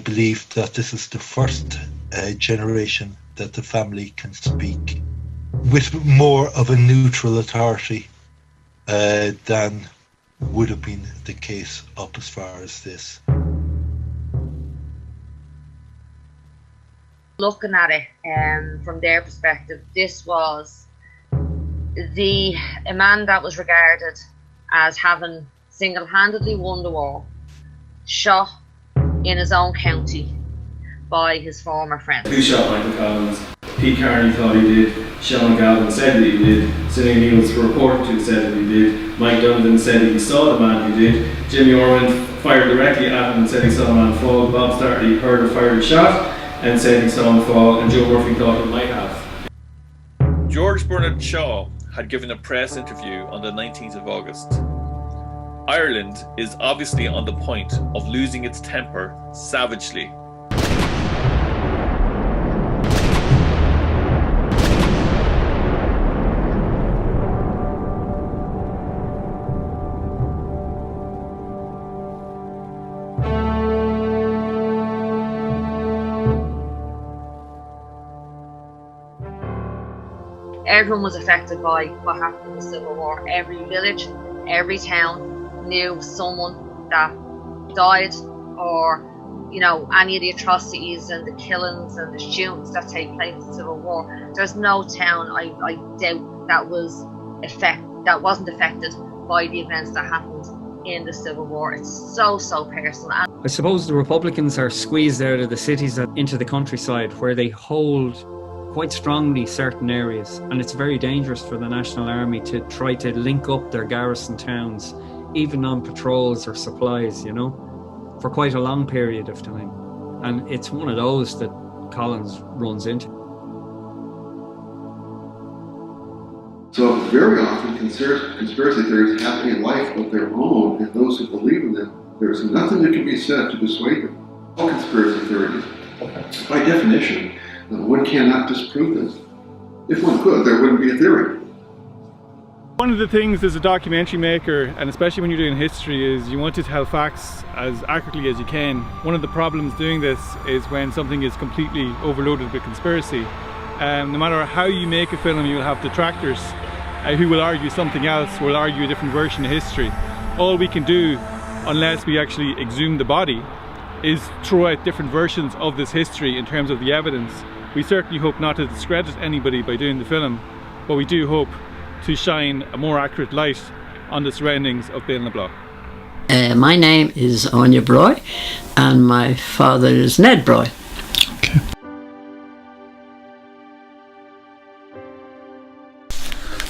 believe that this is the first generation that the family can speak with more of a neutral authority than would have been the case up as far as this. Looking at it from their perspective, this was a man that was regarded as having single-handedly won the war, shot in his own county by his former friend. Who shot Michael Collins? Pete Carney thought he did, Sean Galvin said that he did, Sidney Niels reported to said that he did, Mike Donovan said he saw the man who did, Jimmy Orman fired directly at him and said he saw the man fall, Bob Startley heard a fired shot and said he saw him fall, and Joe Murphy thought he might have. George Bernard Shaw had given a press interview on the 19th of August. Ireland is obviously on the point of losing its temper savagely. Everyone was affected by what happened in the Civil War. Every village, every town knew someone that died, or any of the atrocities and the killings and the shootings that take place in the Civil War. There's no town, I doubt, that wasn't affected by the events that happened in the Civil War. It's so personal. I suppose the Republicans are squeezed out of the cities and into the countryside, where they hold quite strongly certain areas, and it's very dangerous for the National Army to try to link up their garrison towns, even on patrols or supplies, for quite a long period of time. And it's one of those that Collins runs into. So very often conspiracy theories have a life of their own, and those who believe in them, there's nothing that can be said to dissuade them. All conspiracy theories, by definition, one cannot disprove this. If one could, there wouldn't be a theory. One of the things as a documentary maker, and especially when you're doing history, is you want to tell facts as accurately as you can. One of the problems doing this is when something is completely overloaded with conspiracy. No matter how you make a film, you'll have detractors who will argue something else, will argue a different version of history. All we can do, unless we actually exhume the body, is throw out different versions of this history in terms of the evidence. We certainly hope not to discredit anybody by doing the film, but we do hope to shine a more accurate light on the surroundings of Béal na Bláth. My name is Anya Broy, and my father is Ned Broy. Okay.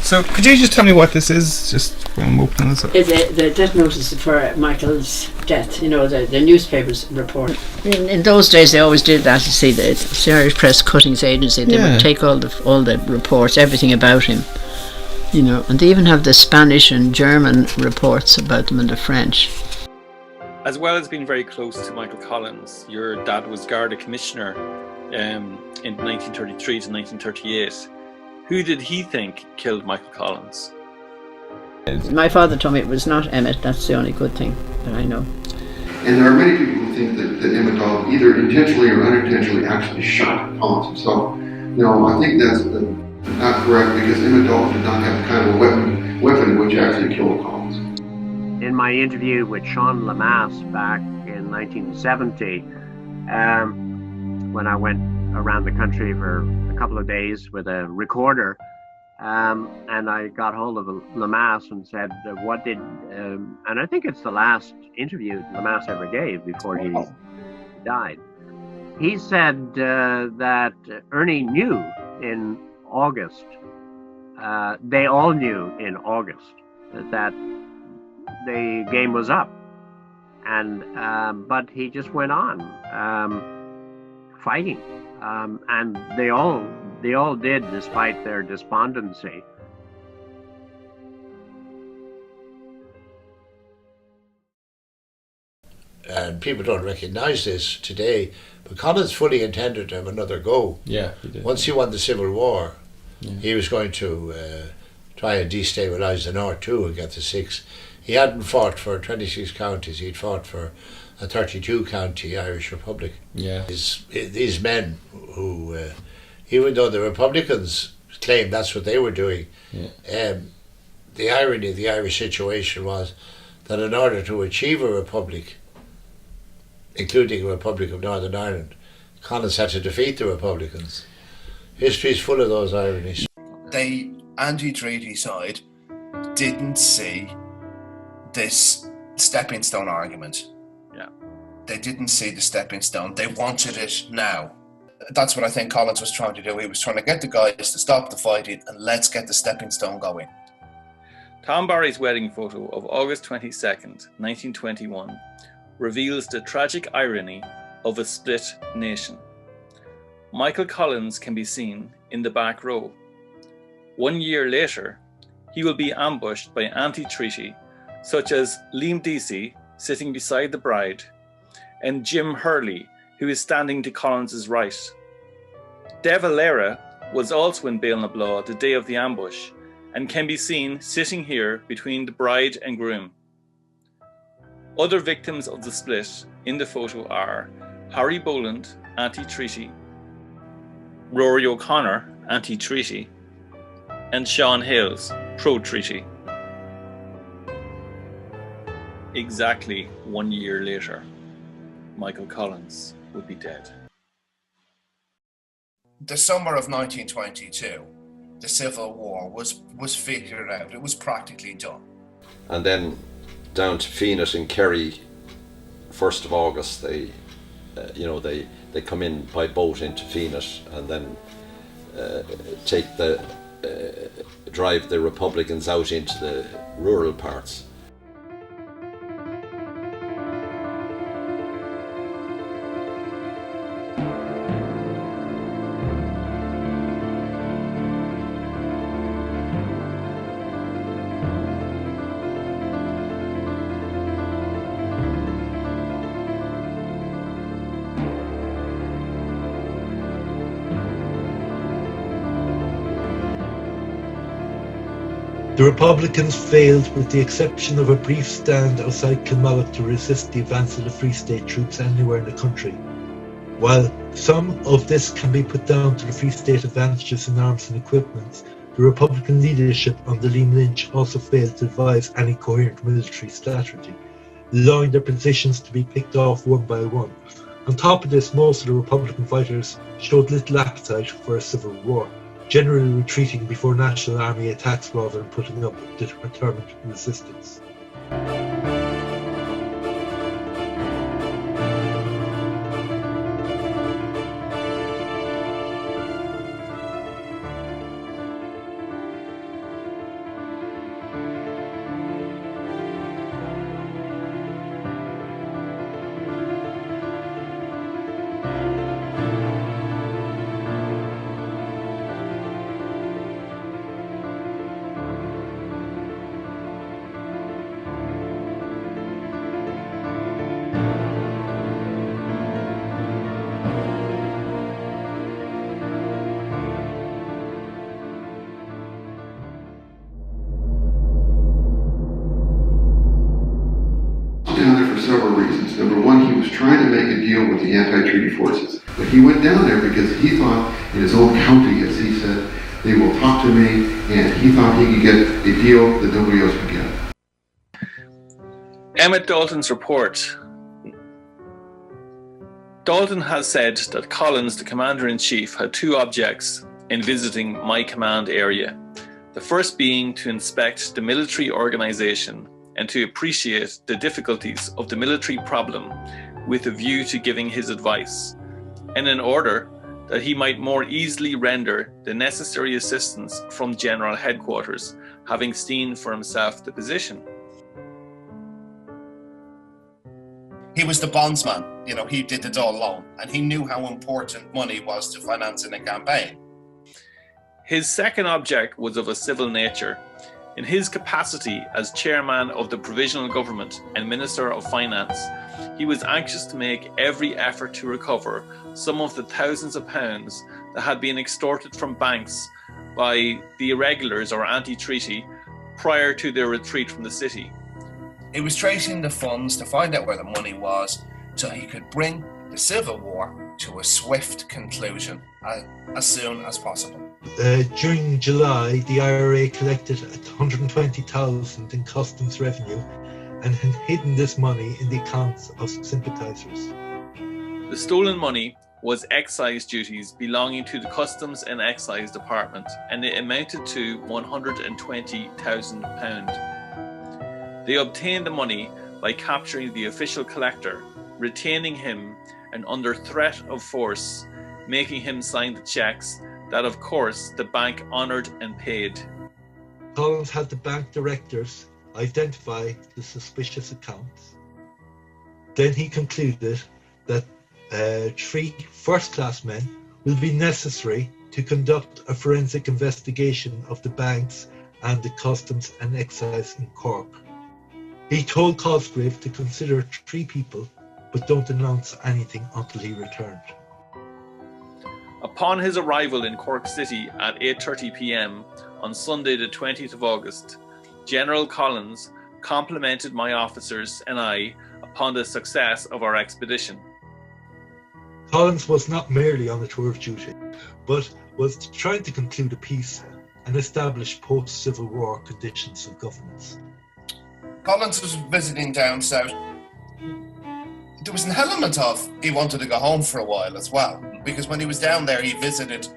So could you just tell me what this is, just when I'm opening this up? The death notice for Michael's death, the newspapers report. In those days they always did that, you see, the Irish Press Cuttings Agency, they would take all the reports, everything about him, and they even have the Spanish and German reports about them and the French. As well as being very close to Michael Collins, your dad was Garda Commissioner in 1933 to 1938. Who did he think killed Michael Collins? My father told me it was not Emmett. That's the only good thing that I know. And there are many people who think that Emmett Dodd either intentionally or unintentionally actually shot Collins himself. No, I think that's not correct, because Emmett Dodd did not have the kind of weapon which actually killed Collins. In my interview with Sean Lemass back in 1970, when I went around the country for a couple of days with a recorder, and I got hold of Lemass and said, what did, and I think it's the last interview Lemass ever gave before he died. He said that Ernie knew in August, they all knew in August that the game was up, and but he just went on fighting. And they all did, despite their despondency. And people don't recognise this today, but Collins fully intended to have another go. Yeah, he did. Once he won the Civil War, he was going to try and destabilise the North too and get the 6. He hadn't fought for 26 counties, he'd fought for a 32 county Irish Republic. Yeah. These men who, even though the Republicans claimed that's what they were doing, the irony of the Irish situation was that in order to achieve a republic, including a Republic of Northern Ireland, Collins had to defeat the Republicans. History's full of those ironies. The anti-treaty side didn't see this stepping stone argument. Yeah. They didn't see the stepping stone. They wanted it now. That's what I think Collins was trying to do. He was trying to get the guys to stop the fighting and let's get the stepping stone going. Tom Barry's wedding photo of August 22nd, 1921 reveals the tragic irony of a split nation. Michael Collins can be seen in the back row. 1 year later, he will be ambushed by anti-treaty such as Liam Deasy sitting beside the bride and Jim Hurley, who is standing to Collins's right. De Valera was also in Bale-na-Bláth the day of the ambush and can be seen sitting here between the bride and groom. Other victims of the split in the photo are Harry Boland, anti-treaty, Rory O'Connor, anti-treaty, and Sean Hales, pro-treaty. Exactly 1 year later, Michael Collins would be dead. The summer of 1922, the Civil War was figured out. It was practically done. And then down to Fenit and Kerry, 1st of August, they come in by boat into Fenit and then drive the Republicans out into the rural parts. The Republicans failed, with the exception of a brief stand outside Kilmallock, to resist the advance of the Free State troops anywhere in the country. While some of this can be put down to the Free State advantages in arms and equipment, the Republican leadership under Liam Lynch also failed to devise any coherent military strategy, allowing their positions to be picked off one by one. On top of this, most of the Republican fighters showed little appetite for a civil war, generally retreating before National Army attacks rather than putting up determined resistance. Down there for several reasons. Number one, he was trying to make a deal with the anti-treaty forces. But he went down there because he thought in his own county, as he said, they will talk to me, and he thought he could get a deal that nobody else could get. Emmett Dalton's report. Dalton has said that Collins, the Commander-in-Chief, had two objects in visiting my command area. The first being to inspect the military organisation and to appreciate the difficulties of the military problem with a view to giving his advice, and in order that he might more easily render the necessary assistance from General Headquarters, having seen for himself the position. He was the bondsman, he did it all alone, and he knew how important money was to financing a campaign. His second object was of a civil nature. In his capacity as chairman of the Provisional Government and Minister of Finance, he was anxious to make every effort to recover some of the thousands of pounds that had been extorted from banks by the irregulars or anti-treaty prior to their retreat from the city. He was tracing the funds to find out where the money was so he could bring the Civil War to a swift conclusion as soon as possible. During July, the IRA collected $120,000 in customs revenue and had hidden this money in the accounts of sympathisers. The stolen money was excise duties belonging to the Customs and Excise Department, and it amounted to £120,000. They obtained the money by capturing the official collector, retaining him, and under threat of force, making him sign the cheques that, of course, the bank honoured and paid. Collins had the bank directors identify the suspicious accounts. Then he concluded that 3 first-class men will be necessary to conduct a forensic investigation of the banks and the Customs and Excise in Cork. He told Cosgrave to consider 3 people, but don't announce anything until he returned. Upon his arrival in Cork City at 8:30 p.m. on Sunday the 20th of August, General Collins complimented my officers and I upon the success of our expedition. Collins was not merely on a tour of duty, but was trying to conclude a peace and establish post-Civil War conditions of governance. Collins was visiting down south. There was an element of he wanted to go home for a while as well, because when he was down there, he visited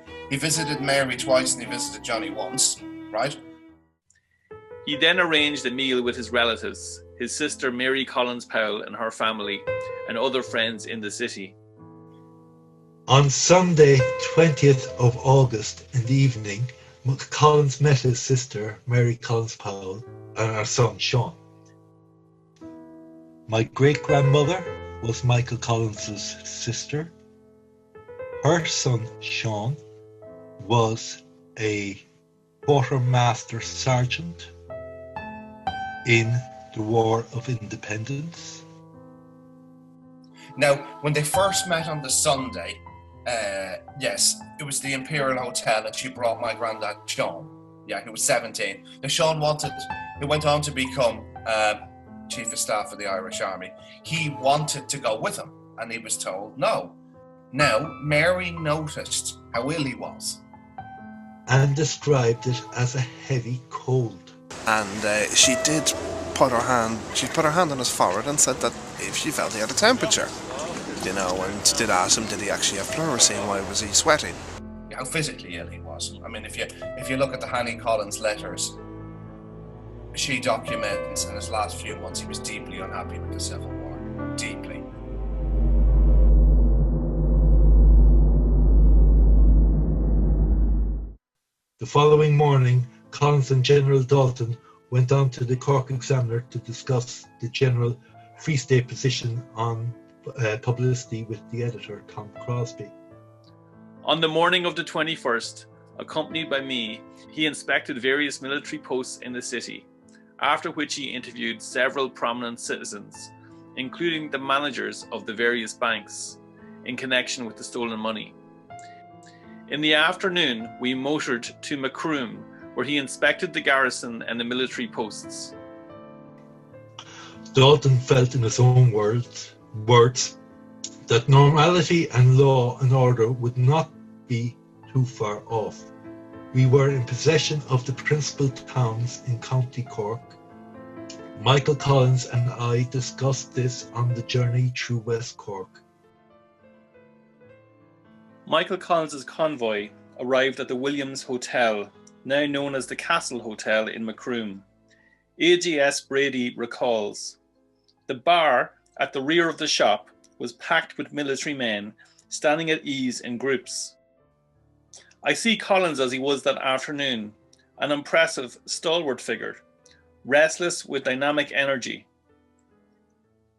Mary twice and he visited Johnny once, right? He then arranged a meal with his relatives, his sister Mary Collins Powell and her family, and other friends in the city. On Sunday, 20th of August in the evening, Collins met his sister, Mary Collins Powell, and her son, Sean. My great-grandmother was Michael Collins's sister. Her son, Sean, was a quartermaster sergeant in the War of Independence. Now, when they first met on the Sunday, yes, it was the Imperial Hotel, and she brought my granddad Sean. Yeah, he was 17. Now, Sean he went on to become Chief of Staff of the Irish Army. He wanted to go with him, and he was told no. Now, Mary noticed how ill he was, and described it as a heavy cold. And she put her hand on his forehead and said that if she felt he had a temperature, and did ask him, did he actually have pleurisy, and why was he sweating? how physically ill he was. I mean, if you look at the Hanny Collins letters, she documents in his last few months he was deeply unhappy with the Civil War. Deeply. The following morning, Collins and General Dalton went on to the Cork Examiner to discuss the general Free State position on publicity with the editor, Tom Crosby. On the morning of the 21st, accompanied by me, he inspected various military posts in the city, after which he interviewed several prominent citizens, including the managers of the various banks, in connection with the stolen money. In the afternoon, we motored to Macroom, where he inspected the garrison and the military posts. Dalton felt in his own words that normality and law and order would not be too far off. We were in possession of the principal towns in County Cork. Michael Collins and I discussed this on the journey through West Cork. Michael Collins's convoy arrived at the Williams Hotel, now known as the Castle Hotel in Macroom. AGS Brady recalls, "The bar at the rear of the shop was packed with military men standing at ease in groups. I see Collins as he was that afternoon, an impressive, stalwart figure, restless with dynamic energy.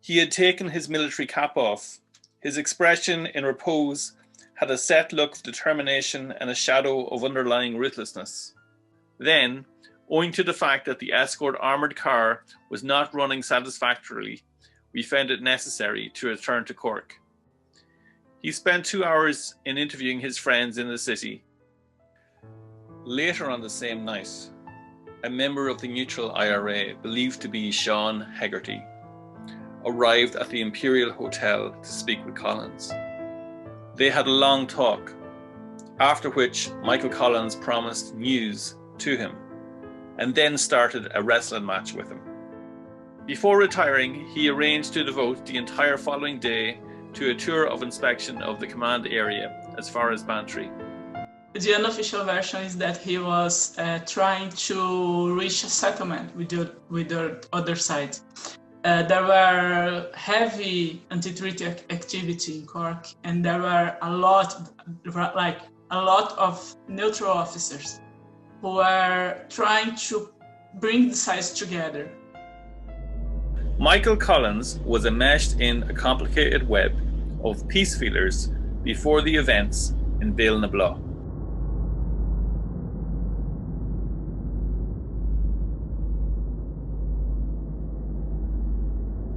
He had taken his military cap off. His expression in repose had a set look of determination and a shadow of underlying ruthlessness. Then, owing to the fact that the escort armoured car was not running satisfactorily, we found it necessary to return to Cork. He spent 2 hours in interviewing his friends in the city. Later on the same night, a member of the neutral IRA, believed to be Sean Hegarty, arrived at the Imperial Hotel to speak with Collins. They had a long talk, after which Michael Collins promised news to him, and then started a wrestling match with him. Before retiring, he arranged to devote the entire following day to a tour of inspection of the command area as far as Bantry. The unofficial version is that he was trying to reach a settlement with the other side. There were heavy anti-treaty activity in Cork, and there were a lot of neutral officers who were trying to bring the sides together. Michael Collins was enmeshed in a complicated web of peace feelers before the events in Bale-na-Blah.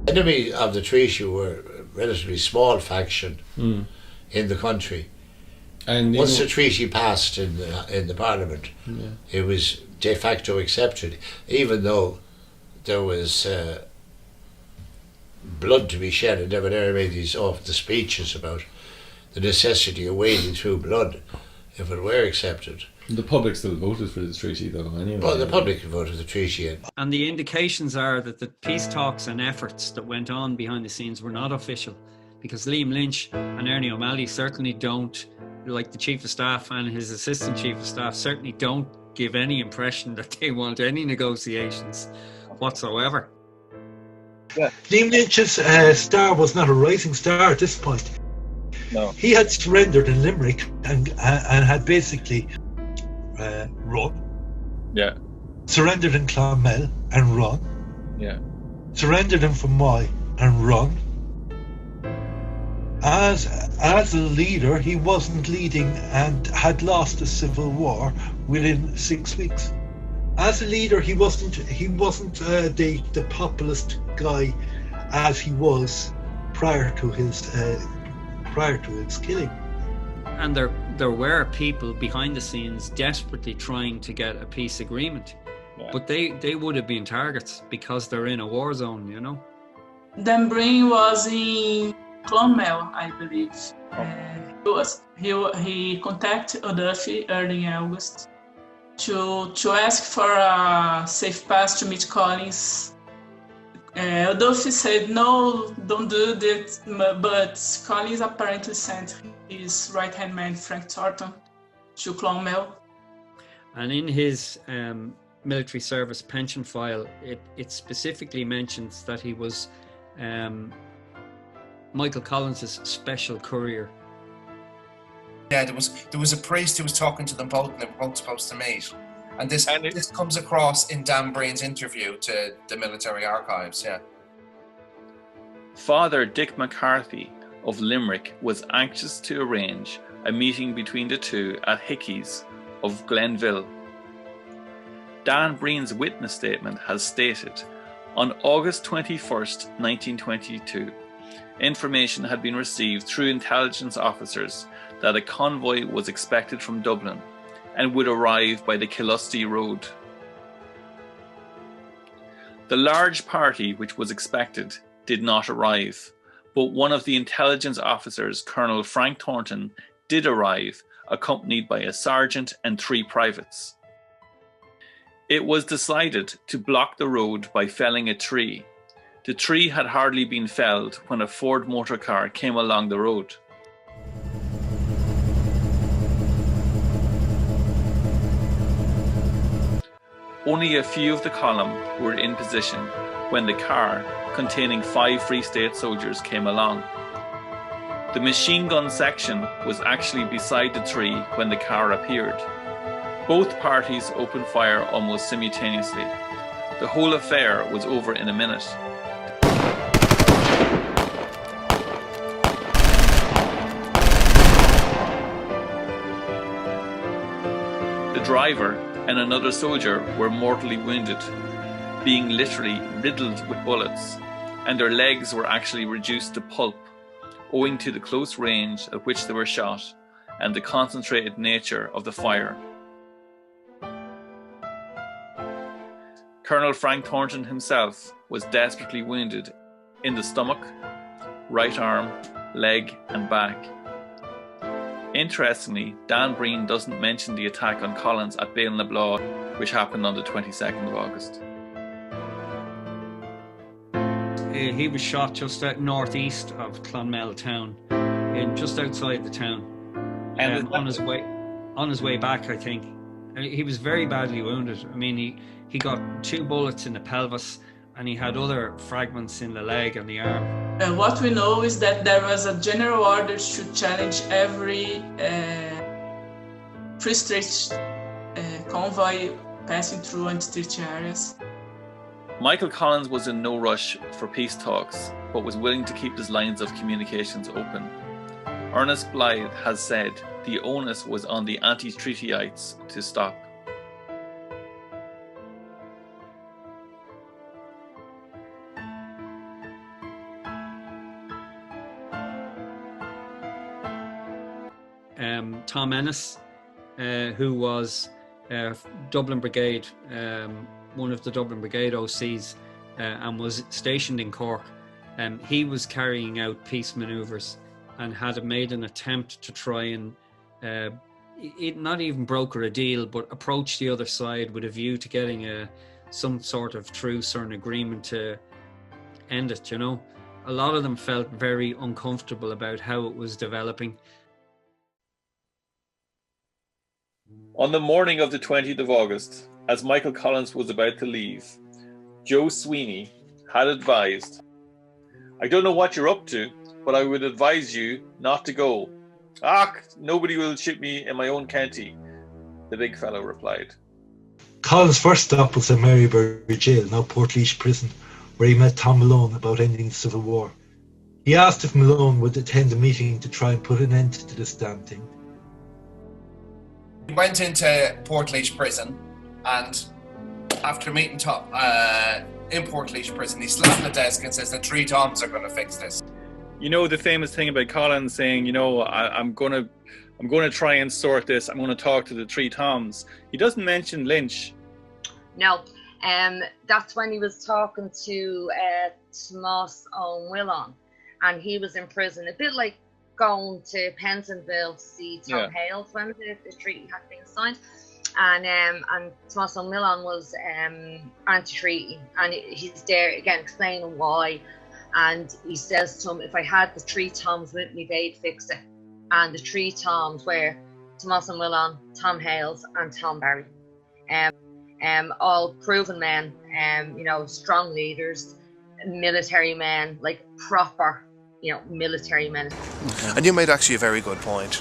Enemy of the treaty were a relatively small faction in the country. And once the treaty passed in the Parliament, it was de facto accepted, even though there was blood to be shed, and never made these the speeches about the necessity of wading through blood if it were accepted. The public still voted for the treaty, though, anyway. Well, the public voted the treaty in. And the indications are that the peace talks and efforts that went on behind the scenes were not official, because Liam Lynch and Ernie O'Malley certainly don't, like the Chief of Staff and his Assistant Chief of Staff, certainly don't give any impression that they want any negotiations whatsoever. Yeah. Liam Lynch's star was not a rising star at this point. No. He had surrendered in Limerick and had basically run. Yeah. Surrendered in Clonmel and run. Yeah. Surrendered in Fermoy and run. As a leader, he wasn't leading and had lost a civil war within 6 weeks. As a leader, he wasn't the populist guy as he was prior to his killing. And there were people behind the scenes desperately trying to get a peace agreement, but they would have been targets because they're in a war zone, you know. Dunbreen was in Clonmel, I believe. He contacted O'Duffy early in August to ask for a safe pass to meet Collins. O'Duffy said, no, don't do that, but Collins apparently sent his right-hand man, Frank Thornton, to Clonmel. And in his military service pension file, it specifically mentions that he was Michael Collins' special courier. Yeah, there was a priest who was talking to them both, and they were both supposed to meet. And this comes across in Dan Breen's interview to the military archives, yeah. Father Dick McCarthy of Limerick was anxious to arrange a meeting between the two at Hickey's of Glenville. Dan Breen's witness statement has stated, on August 21st, 1922, information had been received through intelligence officers that a convoy was expected from Dublin and would arrive by the Killusty Road. The large party which was expected did not arrive, but one of the intelligence officers, Colonel Frank Thornton, did arrive, accompanied by a sergeant and 3 privates. It was decided to block the road by felling a tree. The tree had hardly been felled when a Ford motor car came along the road. Only a few of the column were in position when the car, containing 5 Free State soldiers, came along. The machine gun section was actually beside the tree when the car appeared. Both parties opened fire almost simultaneously. The whole affair was over in a minute. The driver and another soldier were mortally wounded, being literally riddled with bullets, and their legs were actually reduced to pulp, owing to the close range at which they were shot and the concentrated nature of the fire. Colonel Frank Thornton himself was desperately wounded in the stomach, right arm, leg and back. Interestingly, Dan Breen doesn't mention the attack on Collins at Bailnablaw, which happened on the 22nd of August. He was shot just out northeast of Clonmel town, just outside the town, and on his way back, I think. He was very badly wounded. I mean, he got 2 bullets in the pelvis, and he had other fragments in the leg and the arm. What we know is that there was a general order to challenge every Free State convoy passing through anti-treaty areas. Michael Collins was in no rush for peace talks, but was willing to keep his lines of communications open. Ernest Blythe has said the onus was on the anti-treatyites to stop. Tom Ennis, who was Dublin Brigade, one of the Dublin Brigade OCs, and was stationed in Cork. He was carrying out peace manoeuvres and had made an attempt to try and not even broker a deal, but approach the other side with a view to getting some sort of truce or an agreement to end it, you know. A lot of them felt very uncomfortable about how it was developing. On the morning of the 20th of August, as Michael Collins was about to leave, Joe Sweeney had advised, "I don't know what you're up to, but I would advise you not to go." "Ah, nobody will shoot me in my own county," the big fellow replied. Collins' first stop was at Marybury Jail, now Portlaoise Prison, where he met Tom Malone about ending the Civil War. He asked if Malone would attend a meeting to try and put an end to this damn thing. He went into Portlaoise Prison, and after meeting Tom in Portlaoise Prison, he slammed the desk and says the 3 Toms are going to fix this. You know the famous thing about Collins saying, you know, I'm going to try and sort this. I'm going to talk to the 3 Toms. He doesn't mention Lynch. No, that's when he was talking to Tomas O'Millon, and he was in prison, a bit like going to Pentonville to see Tom Hales when the treaty had been signed, and Tomas O'Millon was anti-treaty, and he's there again explaining why, and he says to him, if I had the 3 Toms with me, they'd fix it. And the 3 Toms were Tomas O'Millon, Tom Hales and Tom Barry, all proven men, you know, strong leaders, military men, like proper, you know, military men. And you made actually a very good point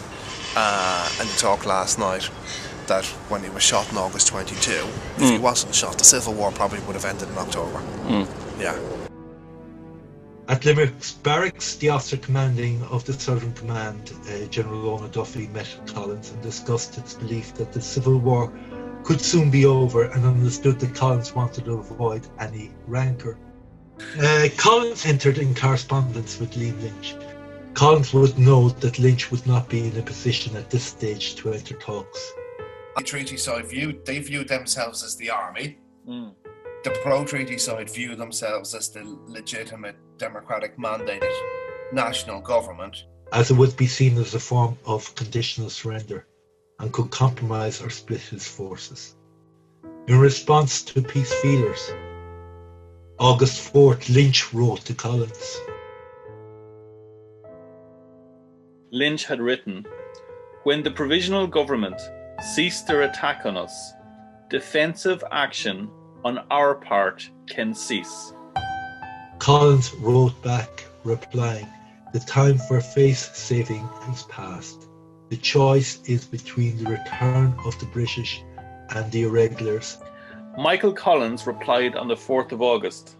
in the talk last night, that when he was shot in August 22, if he wasn't shot, the Civil War probably would have ended in October. Yeah. At Limerick's barracks, the officer commanding of the Southern Command, General Ona Duffy, met Collins and discussed its belief that the Civil War could soon be over, and understood that Collins wanted to avoid any rancour. Collins entered in correspondence with Liam Lynch. Collins would know that Lynch would not be in a position at this stage to enter talks. The treaty side they viewed themselves as the army. The pro-treaty side viewed themselves as the legitimate democratic mandated national government, as it would be seen as a form of conditional surrender and could compromise or split his forces. In response to peace feelers, August 4th, Lynch wrote to Collins. Lynch had written, "When the provisional government ceased their attack on us, defensive action on our part can cease." Collins wrote back, replying, "The time for face-saving has passed. The choice is between the return of the British and the irregulars." Michael Collins replied on the 4th of August,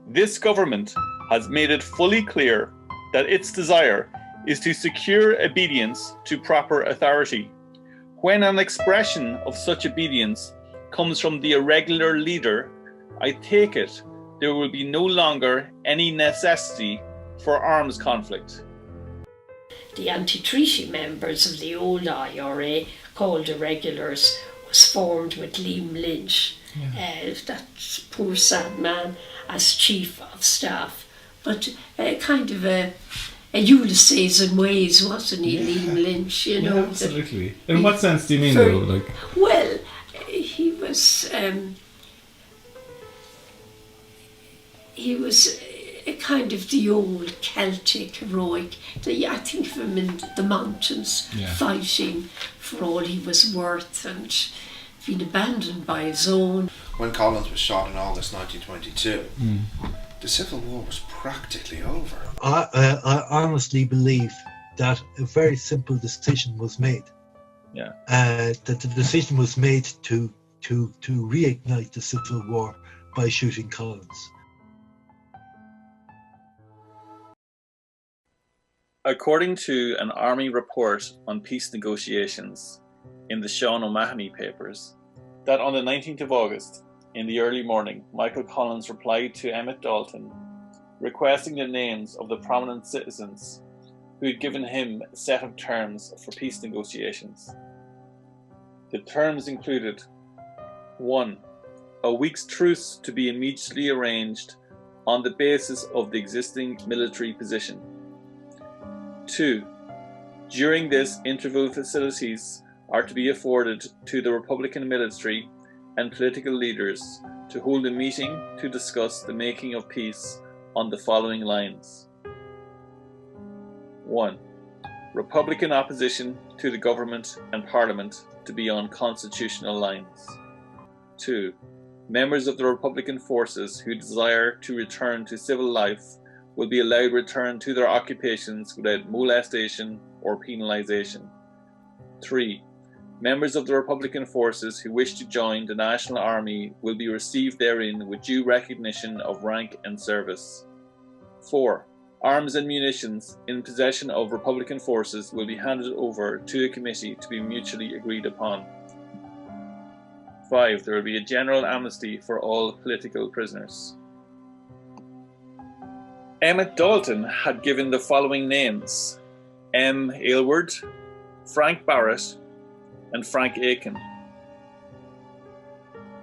"This government has made it fully clear that its desire is to secure obedience to proper authority. When an expression of such obedience comes from the irregular leader, I take it there will be no longer any necessity for arms conflict." The anti-treaty members of the old IRA, called irregulars, was formed with Liam Lynch that poor sad man, as chief of staff. But kind of a Ulysses in ways, wasn't he, Liam Lynch, you know? Absolutely. In what sense do you mean, though? Like, well, he was a kind of the old Celtic heroic. I think of him in the mountains, fighting for all he was worth and being abandoned by his own. When Collins was shot in August 1922, the Civil War was practically over. I honestly believe that a very simple decision was made. That the decision was made to reignite the Civil War by shooting Collins. According to an army report on peace negotiations in the Sean O'Mahony papers, that on the 19th of August, in the early morning, Michael Collins replied to Emmett Dalton, requesting the names of the prominent citizens who had given him a set of terms for peace negotiations. The terms included 1. A week's truce to be immediately arranged on the basis of the existing military position. 2. During this interval, facilities are to be afforded to the Republican military and political leaders to hold a meeting to discuss the making of peace on the following lines. 1. Republican opposition to the government and Parliament to be on constitutional lines. 2. Members of the Republican forces who desire to return to civil life will be allowed return to their occupations without molestation or penalization. 3. Members of the Republican forces who wish to join the National Army will be received therein with due recognition of rank and service. 4. Arms and munitions in possession of Republican forces will be handed over to a committee to be mutually agreed upon. 5. There will be a general amnesty for all political prisoners. Emmett Dalton had given the following names: M. Aylward, Frank Barrett, and Frank Aiken.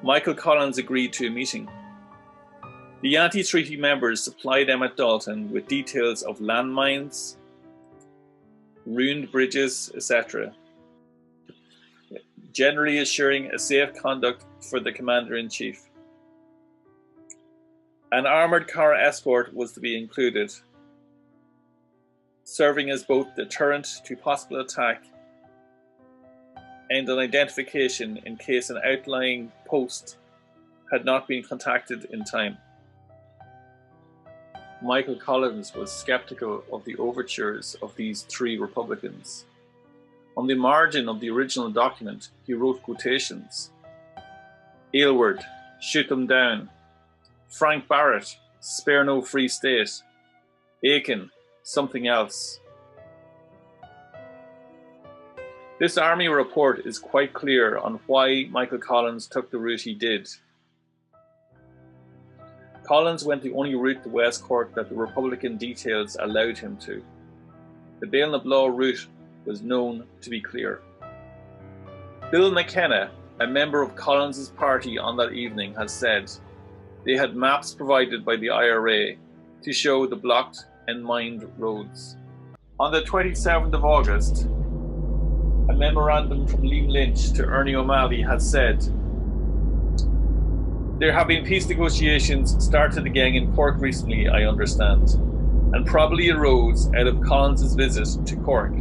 Michael Collins agreed to a meeting. The anti-treaty members supplied Emmett Dalton with details of landmines, ruined bridges, etc., generally assuring a safe conduct for the Commander-in-Chief. An armoured car escort was to be included, serving as both deterrent to possible attack and an identification in case an outlying post had not been contacted in time. Michael Collins was sceptical of the overtures of these three Republicans. On the margin of the original document, he wrote quotations: Aylward, shoot them down. Frank Barrett, spare no free state. Aiken, something else. This army report is quite clear on why Michael Collins took the route he did. Collins went the only route to West Cork that the Republican details allowed him to. The Bailnablaw route was known to be clear. Bill McKenna, a member of Collins's party on that evening, has said they had maps provided by the IRA to show the blocked and mined roads. On the 27th of August, a memorandum from Liam Lynch to Ernie O'Malley had said, there have been peace negotiations started again in Cork recently, I understand, and probably arose out of Collins's visit to Cork.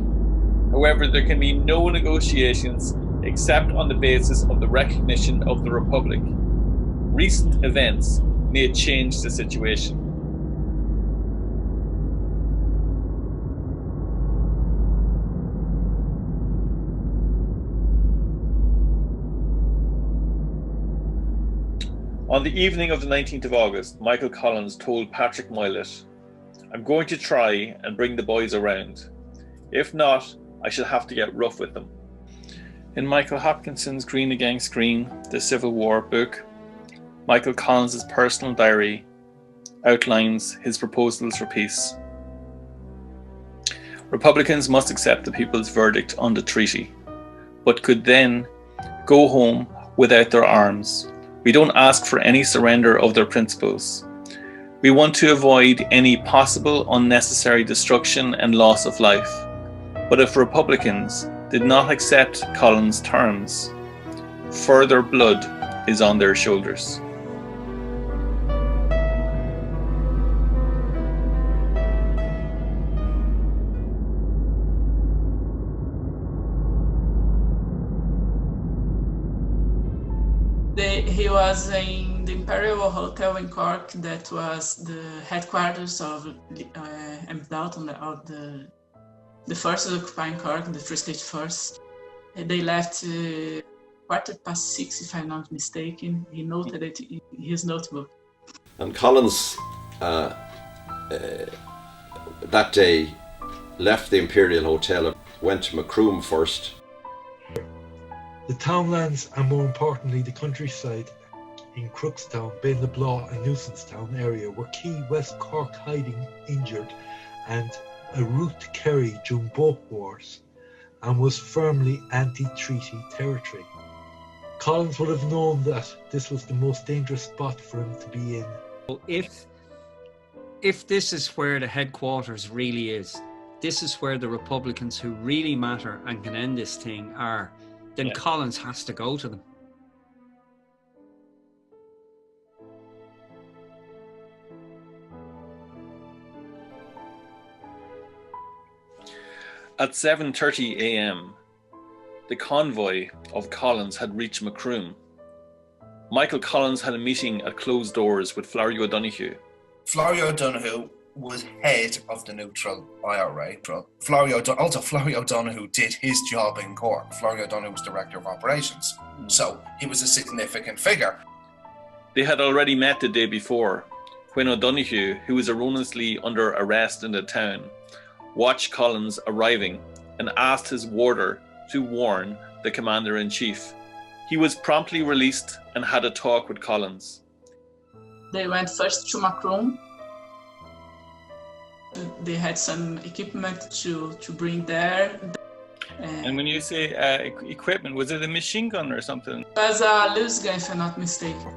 However, there can be no negotiations except on the basis of the recognition of the Republic. Recent events may change the situation. On the evening of the 19th of August, Michael Collins told Patrick Moylett, I'm going to try and bring the boys around. If not, I shall have to get rough with them. In Michael Hopkinson's Green Against Green, the Civil War book, Michael Collins' personal diary outlines his proposals for peace. Republicans must accept the people's verdict on the treaty, but could then go home without their arms, We don't ask for any surrender of their principles. We want to avoid any possible unnecessary destruction and loss of life. But if Republicans did not accept Collins' terms, further blood is on their shoulders. He was in the Imperial Hotel in Cork, that was the headquarters of M. Dalton, of the first occupying Cork, the Free State Force. They left 6:15, if I'm not mistaken. He noted it in his notebook. And Collins, that day, left the Imperial Hotel and went to Macroom first. The townlands, and more importantly the countryside in Crookstown, Bainablaw and Nuisancetown area, were key West Cork hiding injured and a route to Kerry during both wars, and was firmly anti-treaty territory. Collins would have known that this was the most dangerous spot for him to be in. If this is where the headquarters really is, this is where the Republicans who really matter and can end this thing are, then Collins has to go to them. At 7:30 a.m., the convoy of Collins had reached Macroom. Michael Collins had a meeting at closed doors with Florrie O'Donoghue. Florrie O'Donoghue was head of the neutral IRA. Florrie O'Donoghue did his job in Cork. Florrie O'Donoghue was director of operations, so he was a significant figure. They had already met the day before, when O'Donoghue, who was erroneously under arrest in the town, watched Collins arriving and asked his warder to warn the commander-in-chief. He was promptly released and had a talk with Collins. They went first to Macroom. They had some equipment to bring there. And when you say equipment, was it a machine gun or something? It was a loose gun, if I'm not mistaken.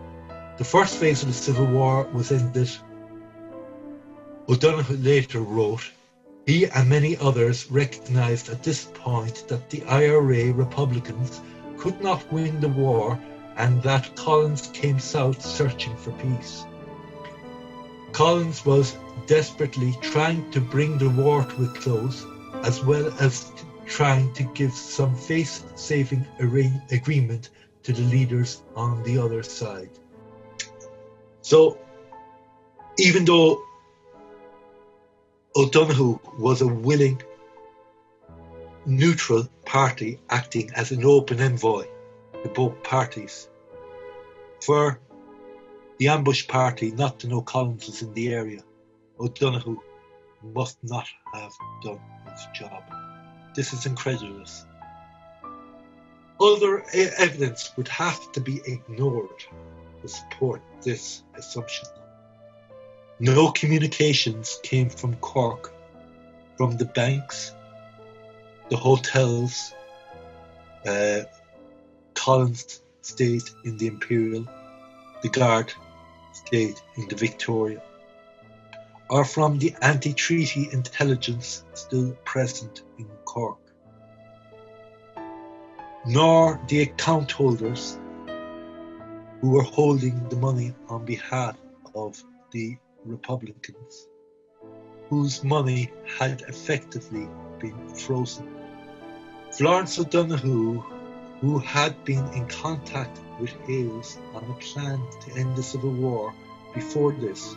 The first phase of the Civil War was ended. O'Donoghue later wrote, he and many others recognised at this point that the IRA Republicans could not win the war and that Collins came south searching for peace. Collins was desperately trying to bring the war to a close, as well as trying to give some face-saving agreement to the leaders on the other side. So, even though O'Donoghue was a willing, neutral party acting as an open envoy to both parties, for the ambush party not to know Collins was in the area, O'Donoghue must not have done his job. This is incredulous. Other evidence would have to be ignored to support this assumption. No communications came from Cork, from the banks, the hotels. Collins stayed in the Imperial, the Guard stayed in the Victoria, or from the anti-treaty intelligence still present in Cork. Nor the account holders who were holding the money on behalf of the Republicans, whose money had effectively been frozen. Florence O'Donoghue, who had been in contact with Hales on a plan to end the Civil War before this,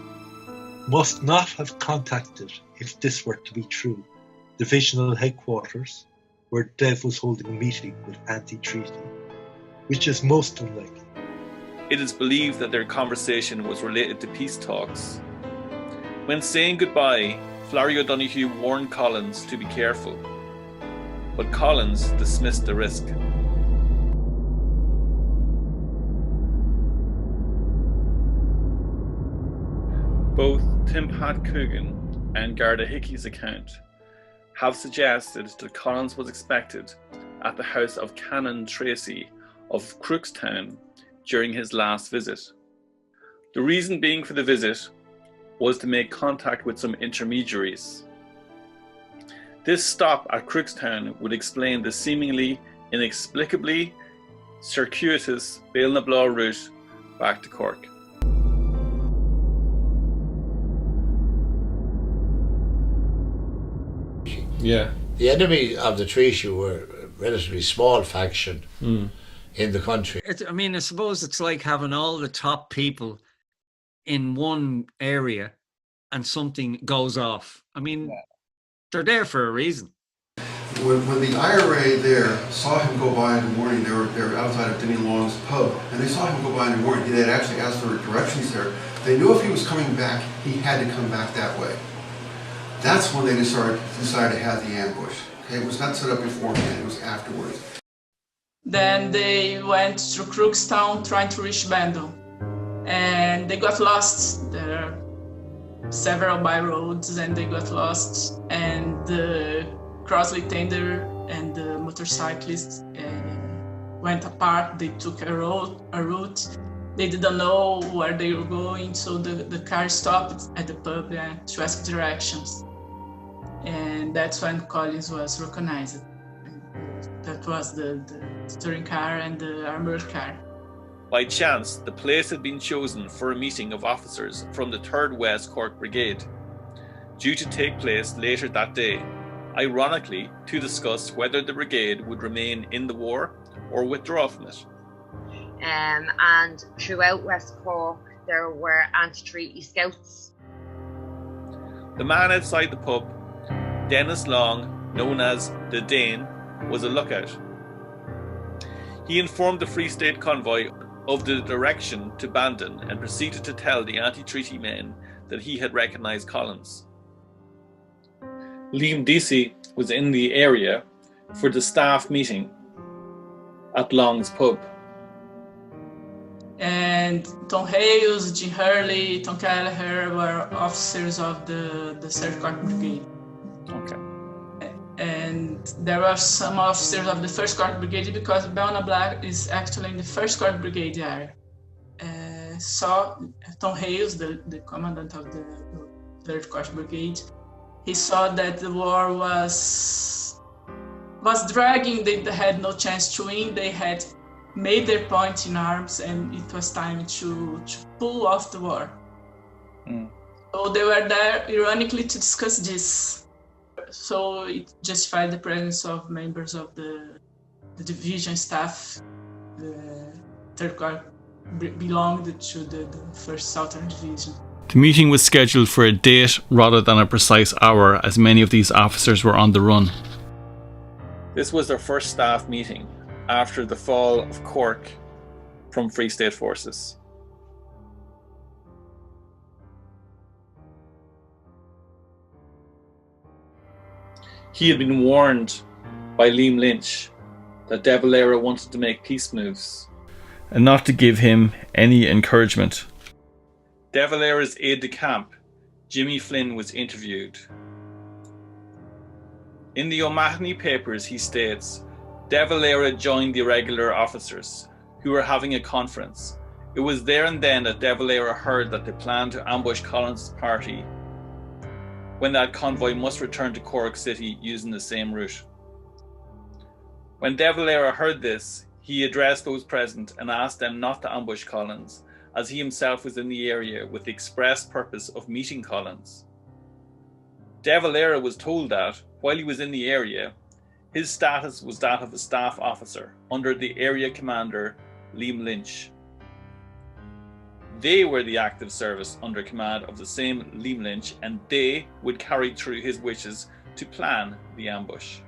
must not have contacted, if this were to be true, divisional headquarters, where Dev was holding a meeting with anti-treaty, which is most unlikely. It is believed that their conversation was related to peace talks. When saying goodbye, Florrie O'Donoghue warned Collins to be careful, but Collins dismissed the risk. Both Tim Pat Coogan and Garda Hickey's account have suggested that Collins was expected at the house of Canon Tracy of Crookstown during his last visit. The reason being for the visit was to make contact with some intermediaries. This stop at Crookstown would explain the seemingly inexplicably circuitous Béal-na-Blá route back to Cork. Yeah. The enemy of the treaty were a relatively small faction in the country. I suppose it's like having all the top people in one area and something goes off. They're there for a reason. When the IRA there saw him go by in the morning, they were outside of Denny Long's pub, and they saw him go by in the morning. They had actually asked for directions there. They knew if he was coming back, he had to come back that way. That's when they decided to have the ambush. Okay, it was not set up beforehand, it was afterwards. Then they went through Crookstown trying to reach Bandon. And they got lost. There are several by roads and they got lost. And the Crossley tender and the motorcyclists went apart. They took a route. They didn't know where they were going, so the car stopped at the pub to ask directions. And that's when Collins was recognized. That was the touring car and the armored car. By chance, the place had been chosen for a meeting of officers from the 3rd West Cork Brigade, due to take place later that day, ironically to discuss whether the brigade would remain in the war or withdraw from it. And throughout West Cork, there were anti-treaty scouts. The man outside the pub, Dennis Long, known as the Dane, was a lookout. He informed the Free State convoy of the direction to Bandon and proceeded to tell the anti-treaty men that he had recognised Collins. Liam Deasy was in the area for the staff meeting at Long's pub. And Tom Hales, Jim Hurley, Tom Kelleher were officers of the 3rd Cork Brigade. Okay. And there were some officers of the 1st Cork Brigade because Béal-na-Blá is actually in the 1st Cork Brigade area. Saw Tom Hales, the commandant of the 3rd Cork Brigade, he saw that the war was dragging. They had no chance to win. They had made their point in arms, and it was time to pull off the war. So they were there, ironically, to discuss this. So it justified the presence of members of the division staff. The 3rd Corps belonged to the 1st Southern Division. The meeting was scheduled for a date rather than a precise hour, as many of these officers were on the run. This was their first staff meeting after the fall of Cork from Free State forces. He had been warned by Liam Lynch that De Valera wanted to make peace moves, and not to give him any encouragement. De Valera's aide-de-camp, Jimmy Flynn, was interviewed. In the O'Mahony papers, he states, De Valera joined the irregular officers, who were having a conference. It was there and then that De Valera heard that they planned to ambush Collins' party when that convoy must return to Cork City using the same route. When De Valera heard this, he addressed those present and asked them not to ambush Collins, as he himself was in the area with the express purpose of meeting Collins. De Valera was told that, while he was in the area, his status was that of a staff officer under the area commander, Liam Lynch. They were the active service under command of the same Liam Lynch, and they would carry through his wishes to plan the ambush.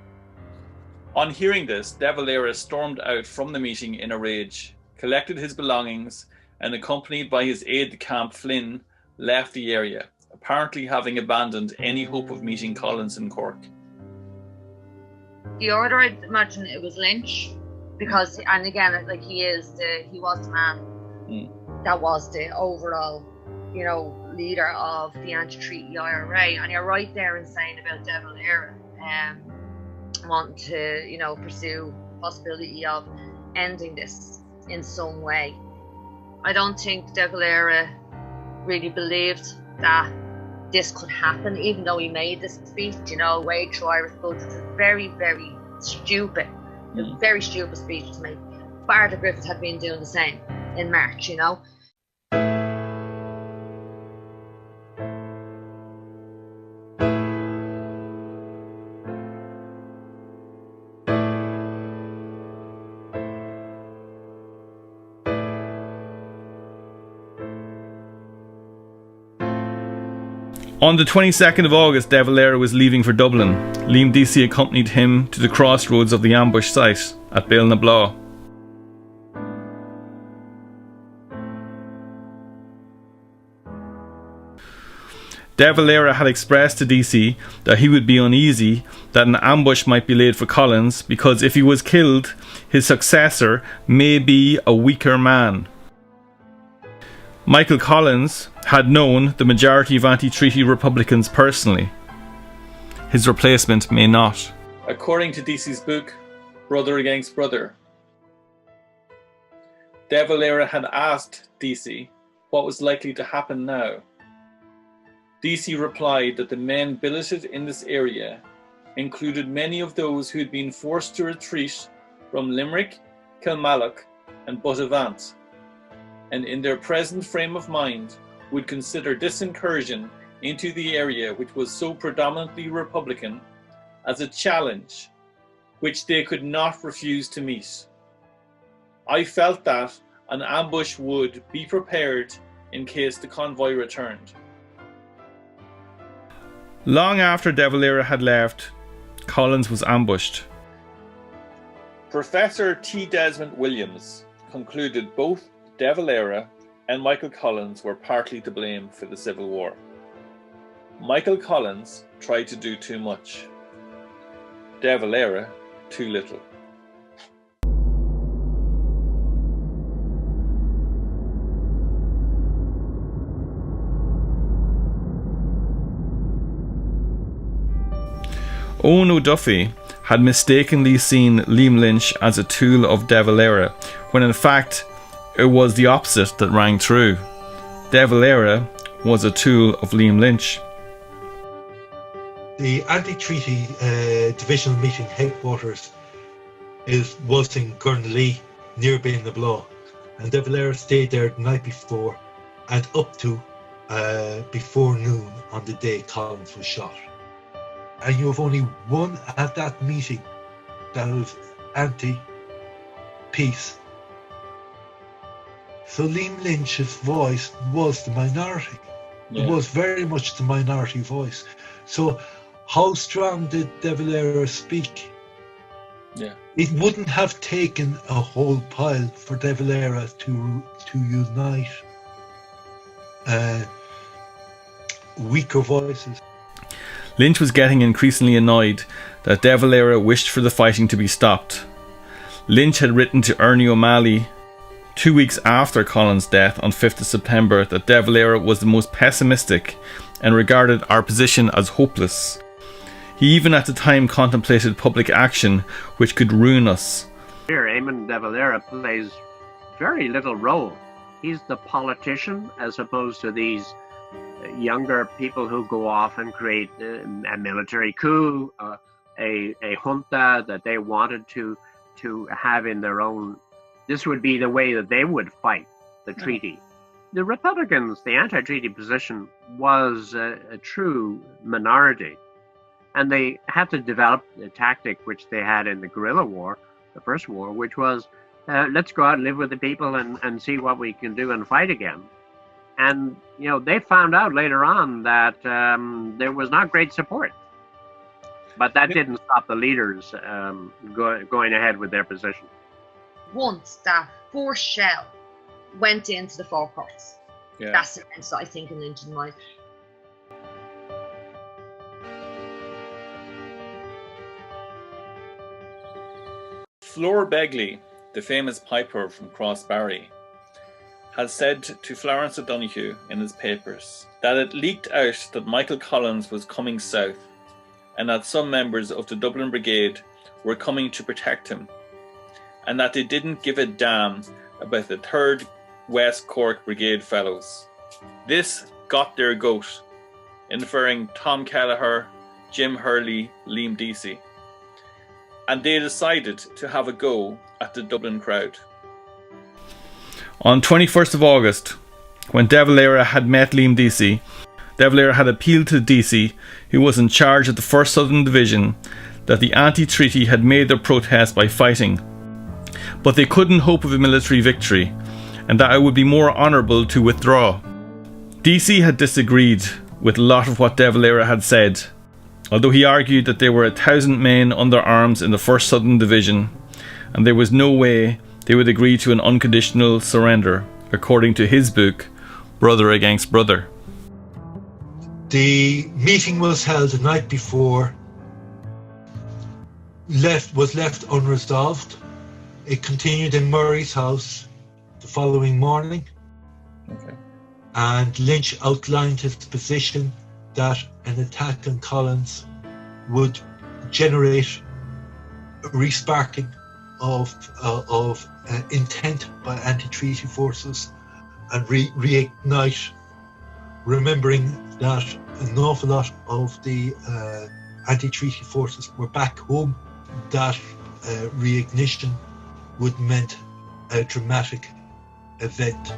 On hearing this, De Valera stormed out from the meeting in a rage, collected his belongings, and accompanied by his aide-de-camp Flynn, left the area, apparently having abandoned any hope of meeting Collins in Cork. The order, I'd imagine it was Lynch, because, and again, like he was the man that was the overall, leader of the anti-treaty IRA. And you're right there in saying about De Valera wanting to, pursue the possibility of ending this in some way. I don't think De Valera really believed that this could happen, even though he made the speech, you know, wage through Irish blood. It's a very, very stupid, a very stupid speech to make. Barter Griffith had been doing the same in March, you know. On the 22nd of August, De Valera was leaving for Dublin. Liam Deasy accompanied him to the crossroads of the ambush site at Bailnablaw. De Valera had expressed to Deasy that he would be uneasy that an ambush might be laid for Collins because if he was killed, his successor may be a weaker man. Michael Collins had known the majority of anti-treaty Republicans personally. His replacement may not. According to Deasy's book, Brother Against Brother, De Valera had asked Deasy what was likely to happen now. Deasy replied that the men billeted in this area included many of those who had been forced to retreat from Limerick, Kilmallock and Buttevant, and in their present frame of mind would consider this incursion into the area which was so predominantly Republican as a challenge which they could not refuse to meet. I felt that an ambush would be prepared in case the convoy returned. Long after De Valera had left, Collins was ambushed. Professor T. Desmond Williams concluded both De Valera and Michael Collins were partly to blame for the Civil War. Michael Collins tried to do too much. De Valera too little. Owen O'Duffy had mistakenly seen Liam Lynch as a tool of De Valera, when in fact it was the opposite that rang true. De Valera was a tool of Liam Lynch. The anti-treaty divisional meeting headquarters was in Gurnlee, near Bailnablaw, and De Valera stayed there the night before and up to before noon on the day Collins was shot. And you have only one at that meeting that was anti-peace. So Liam Lynch's voice was the minority. Yeah. It was very much the minority voice. So how strong did De Valera speak? Yeah. It wouldn't have taken a whole pile for De Valera to unite weaker voices. Lynch was getting increasingly annoyed that De Valera wished for the fighting to be stopped. Lynch had written to Ernie O'Malley 2 weeks after Collins' death on 5th of September that De Valera was the most pessimistic and regarded our position as hopeless. He even at the time contemplated public action which could ruin us. Here, Eamon De Valera plays very little role. He's the politician as opposed to these younger people who go off and create a military coup, a junta that they wanted to have in their own. This would be the way that they would fight the treaty. The Republicans, the anti-treaty position was a true minority, and they had to develop the tactic which they had in the guerrilla war, the first war, which was let's go out and live with the people and see what we can do and fight again. And, you know, they found out later on that there was not great support. But that didn't stop the leaders going ahead with their position. Once that first shell went into the forecourts, that's the sense that I think in Lynch's mind. Flora Begley, the famous piper from Crossbarry, had said to Florence O'Donoghue in his papers that it leaked out that Michael Collins was coming south and that some members of the Dublin Brigade were coming to protect him, and that they didn't give a damn about the 3rd West Cork Brigade fellows. This got their goat, inferring Tom Kelleher, Jim Hurley, Liam Deasy. And they decided to have a go at the Dublin crowd. On 21st of August, when De Valera had met Liam Deasy, De Valera had appealed to Deasy, who was in charge of the 1st Southern Division, that the anti-treaty had made their protest by fighting. But they couldn't hope of a military victory, and that it would be more honourable to withdraw. Deasy had disagreed with a lot of what De Valera had said, although he argued that there were 1,000 men under arms in the 1st Southern Division, and there was no way they would agree to an unconditional surrender, according to his book, Brother Against Brother. The meeting was held the night before, was left unresolved. It continued in Murray's house the following morning. Okay. And Lynch outlined his position that an attack on Collins would generate a resparking of intent by anti-treaty forces and reignite, remembering that an awful lot of the anti-treaty forces were back home. That reignition would meant a dramatic event.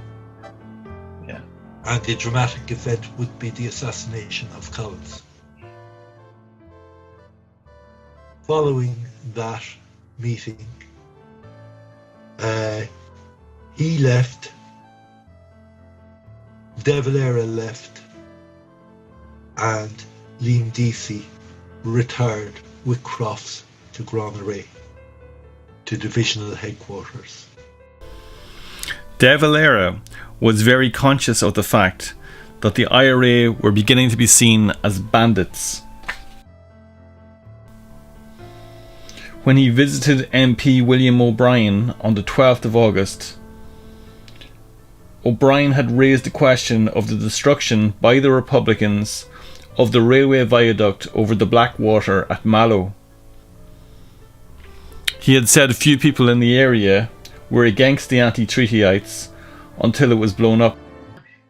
Yeah. And the dramatic event would be the assassination of Collins. Following that meeting, he left, De Valera left, and Liam Deasy retired with Crofts to Grand Marais, to divisional headquarters. De Valera was very conscious of the fact that the IRA were beginning to be seen as bandits. When he visited MP William O'Brien on the 12th of August, O'Brien had raised the question of the destruction by the Republicans of the railway viaduct over the Blackwater at Mallow. He had said a few people in the area were against the anti-treatyites until it was blown up.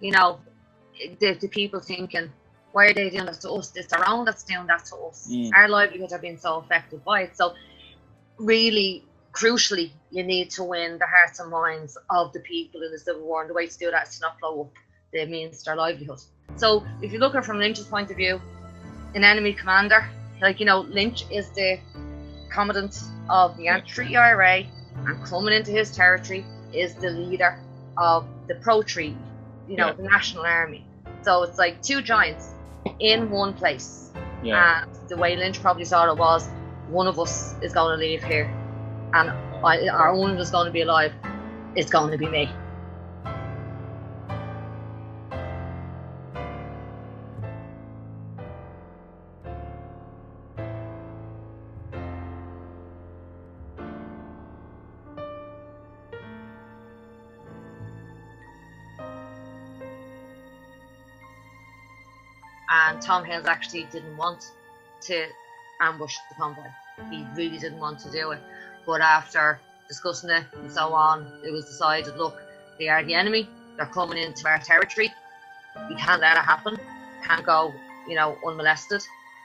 You know, the people thinking, why are they doing that to us? It's our own that's doing that to us. Our livelihoods are being so affected by it. So really, crucially, you need to win the hearts and minds of the people in the Civil War, and the way to do that is to not blow up the means to their livelihood. So if you look at it from Lynch's point of view, an enemy commander, Lynch is the commandant of the anti-treaty IRA, and coming into his territory is the leader of the pro-treaty, the National Army. So it's like two giants in one place. Yeah. And the way Lynch probably saw it was, one of us is going to leave here, and our one of us is going to be alive. It's going to be me. And Tom Hales actually didn't want to ambush the convoy. He really didn't want to do it. But after discussing it and so on, it was decided, look, they are the enemy. They're coming into our territory. We can't let it happen. Can't go, unmolested.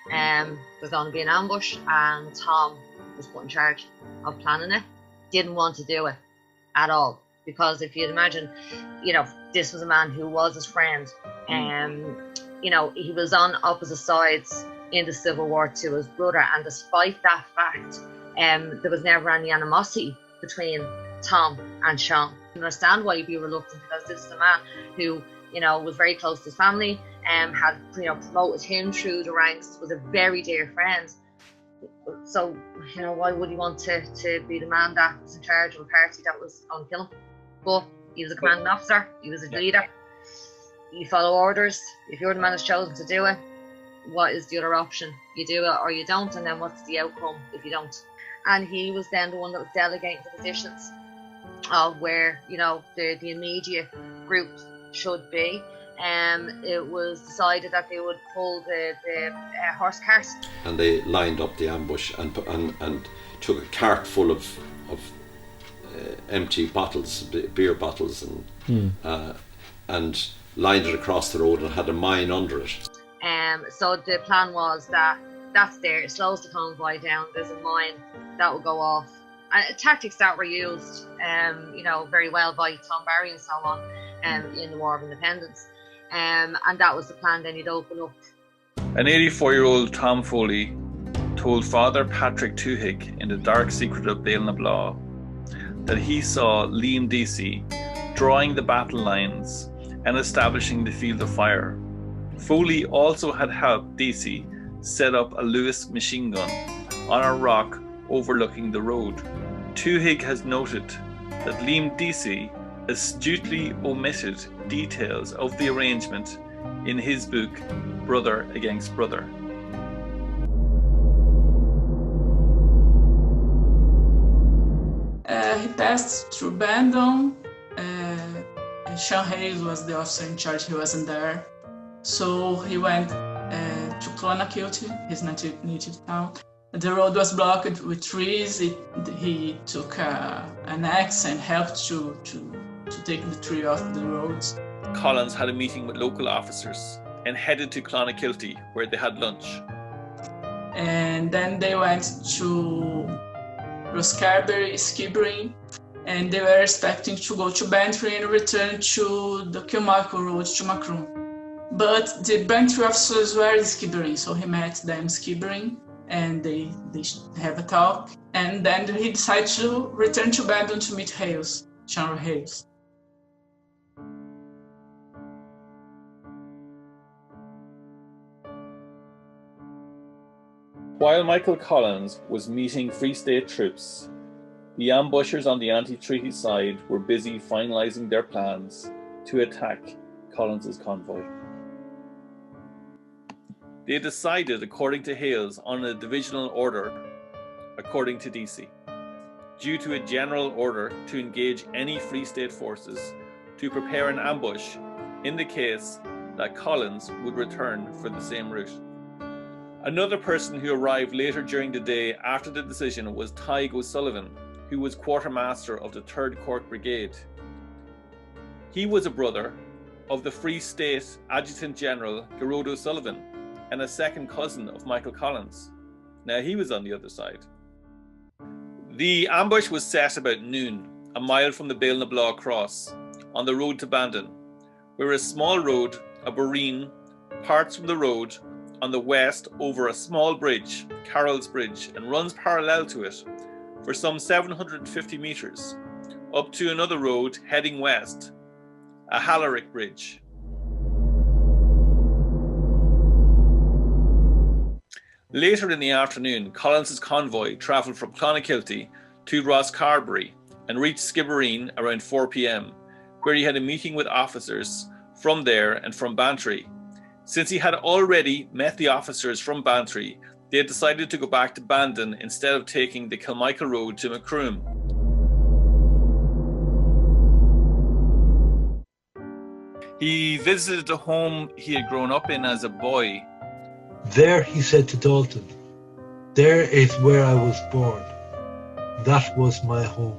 There's going to be an ambush, and Tom was put in charge of planning it. Didn't want to do it at all, because if you'd imagine, this was a man who was his friend. He was on opposite sides in the Civil War to his brother, and despite that fact, there was never any animosity between Tom and Sean. I understand why he'd be reluctant, because this is a man who, was very close to his family, had, promoted him through the ranks, was a very dear friend. So, why would he want to be the man that was in charge of a party that was going to kill him? But he was a commanding officer, he was a leader. You follow orders. If you're the man who's chosen to do it, what is the other option? You do it or you don't, and then what's the outcome if you don't? And he was then the one that was delegating the positions of where, the immediate group should be. It was decided that they would pull the horse cart. And they lined up the ambush and took a cart full of empty bottles, beer bottles, and lined it across the road and had a mine under it. So the plan was that that's there, it slows the convoy down, there's a mine that will go off. Tactics that were used, very well by Tom Barry and so on, in the War of Independence. And that was the plan. Then he'd open up. An 84-year-old Tom Foley told Father Patrick Tuhig in the dark secret of Bailnablaw that he saw Liam Deasy drawing the battle lines and establishing the field of fire. Foley also had helped Deasy set up a Lewis machine gun on a rock overlooking the road. Tuhig has noted that Liam Deasy astutely omitted details of the arrangement in his book Brother Against Brother. He passed through Bandon. Sean Hayes was the officer in charge, he wasn't there. So he went to Clonakilty, his native town. The road was blocked with trees. He took an axe and helped to take the tree off the roads. Collins had a meeting with local officers and headed to Clonakilty, where they had lunch. And then they went to Roscarbery, Skibbereen, and they were expecting to go to Bantry and return to the Kilmichael Road to Macroom. But the Bantry officers were in Skibbereen, so he met them in Skibbereen, and they have a talk. And then he decided to return to Bandon to meet Hales, General Hales. While Michael Collins was meeting Free State troops, the ambushers on the anti-treaty side were busy finalising their plans to attack Collins's convoy. They decided, according to Hales, on a divisional order, according to Deasy, due to a general order to engage any Free State forces to prepare an ambush in the case that Collins would return for the same route. Another person who arrived later during the day after the decision was Tig O'Sullivan, who was quartermaster of the 3rd Cork Brigade. He was a brother of the Free State Adjutant General Gearóid O'Sullivan and a second cousin of Michael Collins. Now he was on the other side. The ambush was set about noon, a mile from the Bailnablaw Cross, on the road to Bandon, where a small road, a boreen, parts from the road on the west over a small bridge, Carroll's Bridge, and runs parallel to it for some 750 metres, up to another road heading west, a Halarick Bridge. Later in the afternoon, Collins's convoy travelled from Clonakilty to Roscarbery and reached Skibbereen around 4 p.m, where he had a meeting with officers from there and from Bantry. Since he had already met the officers from Bantry, they had decided to go back to Bandon instead of taking the Kilmichael Road to Macroom. He visited the home he had grown up in as a boy. There, he said to Dalton, "There is where I was born. That was my home."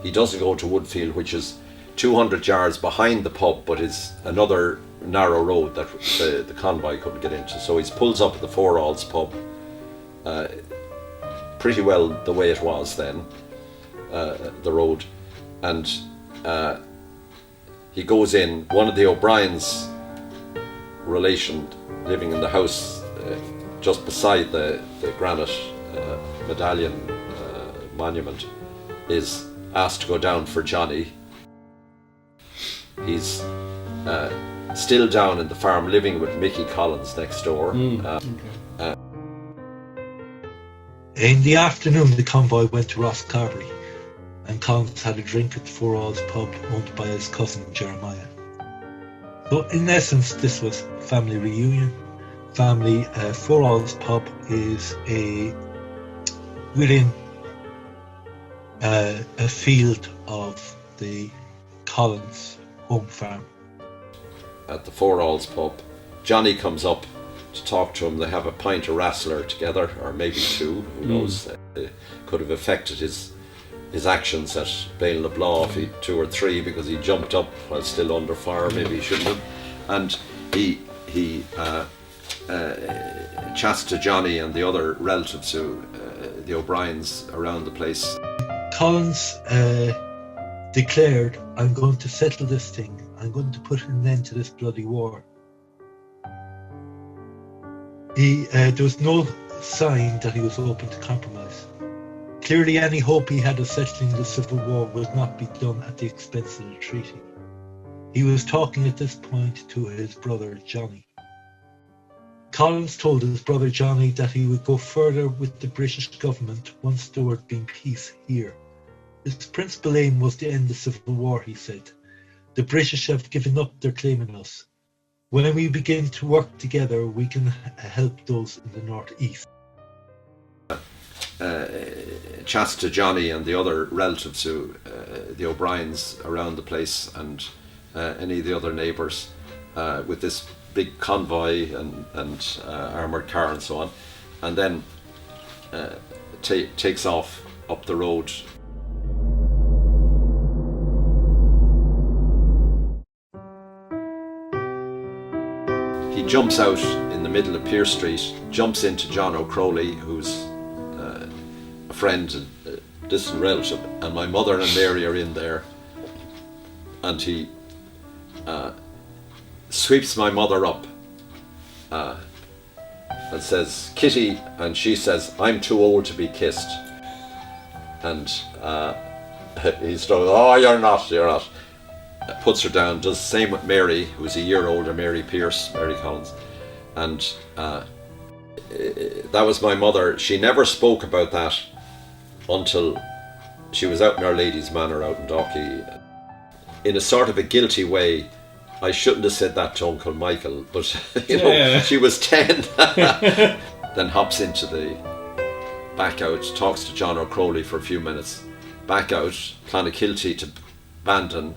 He doesn't go to Woodfield, which is 200 yards behind the pub, but is another narrow road that the convoy couldn't get into. So he pulls up at the Four Alls pub, pretty well the way it was then, the road, and he goes in. One of the O'Brien's relation living in the house just beside the granite medallion monument is asked to go down for Johnny. He's still down in the farm living with Mickey Collins next door. In the afternoon, the convoy went to Roscarbery, and Collins had a drink at the Four Alls pub owned by his cousin Jeremiah. So in essence, this was family reunion. Four Alls pub is within a field of the Collins home farm. At the Four Alls pub, Johnny comes up to talk to him. They have a pint of Rassler together, or maybe two, who knows. It could have affected his his actions at Bain LeBlanc, if he 2 or 3, because he jumped up while still under fire, maybe he shouldn't have, and he chats to Johnny and the other relatives who the O'Briens around the place. Collins declared, "I'm going to settle this thing. I'm going to put an end to this bloody war." There was no sign that he was open to compromise. Clearly, any hope he had of settling the civil war would not be done at the expense of the treaty. He was talking at this point to his brother Johnny. Collins told his brother Johnny that he would go further with the British government once there would be peace here. His principal aim was to end the civil war, he said. "The British have given up their claim on us. When we begin to work together, we can help those in the northeast." Chats to Johnny and the other relatives who the O'Briens around the place, and any of the other neighbours, with this big convoy and armoured car and so on, and then takes off up the road. He jumps out in the middle of Pearse Street, jumps into John O'Crowley, who's a friend, a distant relative, and my mother and Mary are in there, and he sweeps my mother up and says, "Kitty," and she says, "I'm too old to be kissed." And he's like, "Oh, you're not. Puts her down, does the same with Mary, who's a year older, Mary Collins. And that was my mother. She never spoke about that until she was out in Our Lady's Manor out in Dalkey. In a sort of a guilty way, I shouldn't have said that to Uncle Michael, but she was 10. Then hops into the back out, talks to John O'Crowley for a few minutes, back out, Clonakilty to Bandon.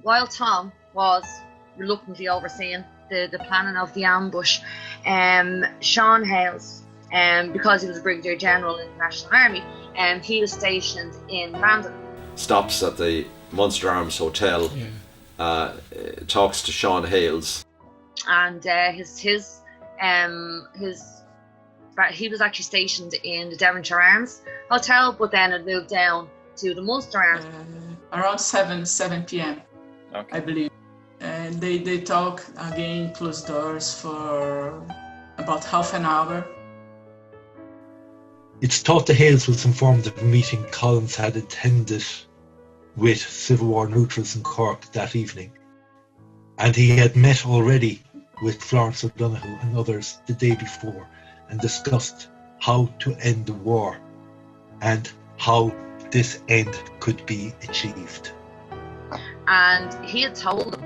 While Tom was reluctantly overseeing the planning of the ambush, Sean Hales, because he was a Brigadier General in the National Army, he was stationed in Bandon. Stops at the Munster Arms Hotel, talks to Sean Hales. And he was actually stationed in the Devonshire Arms Hotel, but then it moved down to the Munster Arms. Around 7 p.m. Okay. I believe. And they talk again, closed doors, for about half an hour. It's thought that Hales was informed of a meeting Collins had attended with Civil War neutrals in Cork that evening, and he had met already with Florence O'Donoghue and others the day before and discussed how to end the war and how this end could be achieved. And he had told them,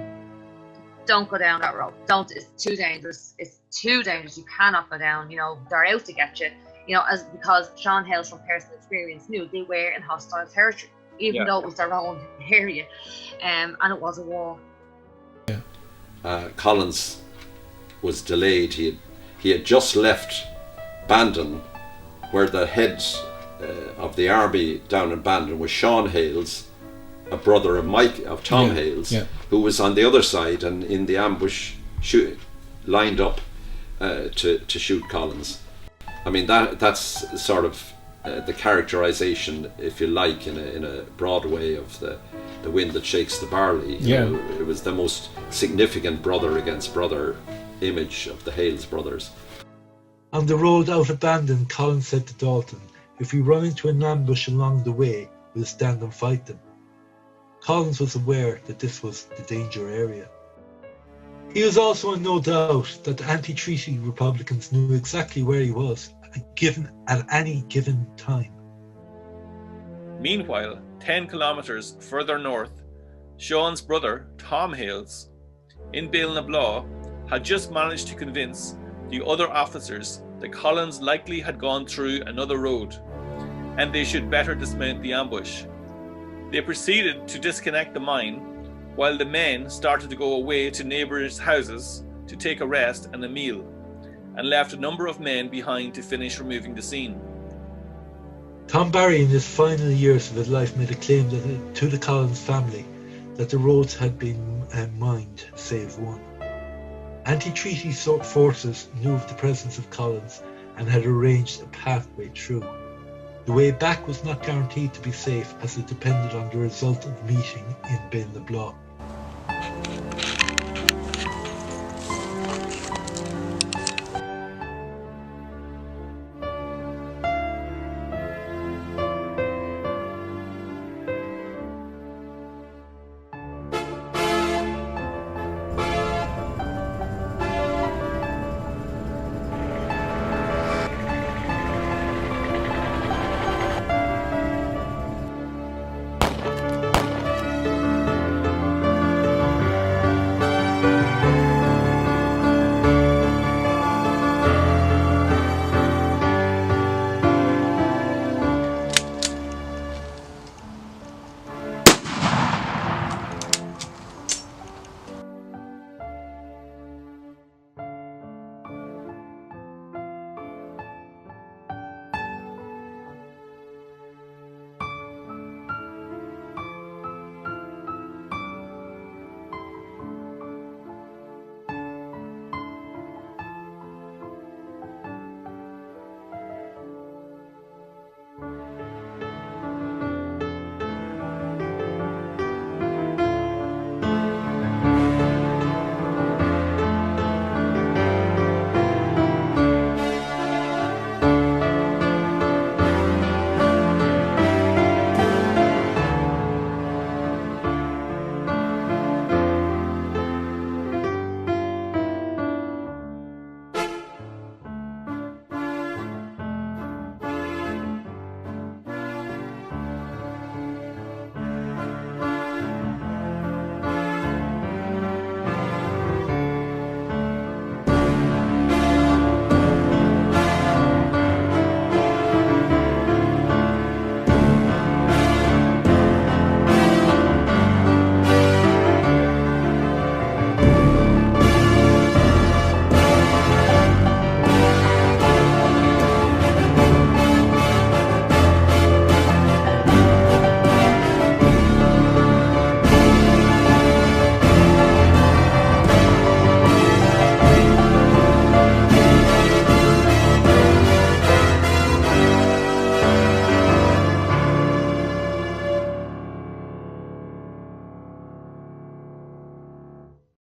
"Don't go down that road. It's too dangerous. It's too dangerous. You cannot go down. They're out to get you." Because Sean Hales, from personal experience, knew they were in hostile territory, even though it was their own area, and it was a war. Collins was delayed. He had just left Bandon, where the head of the army down in Bandon was Sean Hales, a brother of Tom Hales, who was on the other side and in the ambush lined up to shoot Collins. I mean, that's sort of the characterization, if you like, in a broad way, of the wind that shakes the barley. It was the most significant brother against brother image of the Hales brothers. On the road out of Bandon, Collins said to Dalton, "If we run into an ambush along the way, we'll stand and fight them." Collins was aware that this was the danger area. He was also in no doubt that the anti-treaty Republicans knew exactly where he was at any given time. Meanwhile, 10 kilometres further north, Sean's brother, Tom Hales, in Bailnablaw, had just managed to convince the other officers that Collins likely had gone through another road, and they should better dismount the ambush. They proceeded to disconnect the mine, while the men started to go away to neighbours' houses to take a rest and a meal, and left a number of men behind to finish removing the scene. Tom Barry, in his final years of his life, made a claim to the Collins family that the roads had been mined, save one. Anti-treaty forces knew of the presence of Collins and had arranged a pathway through. The way back was not guaranteed to be safe, as it depended on the result of meeting in Bain-le-Blas.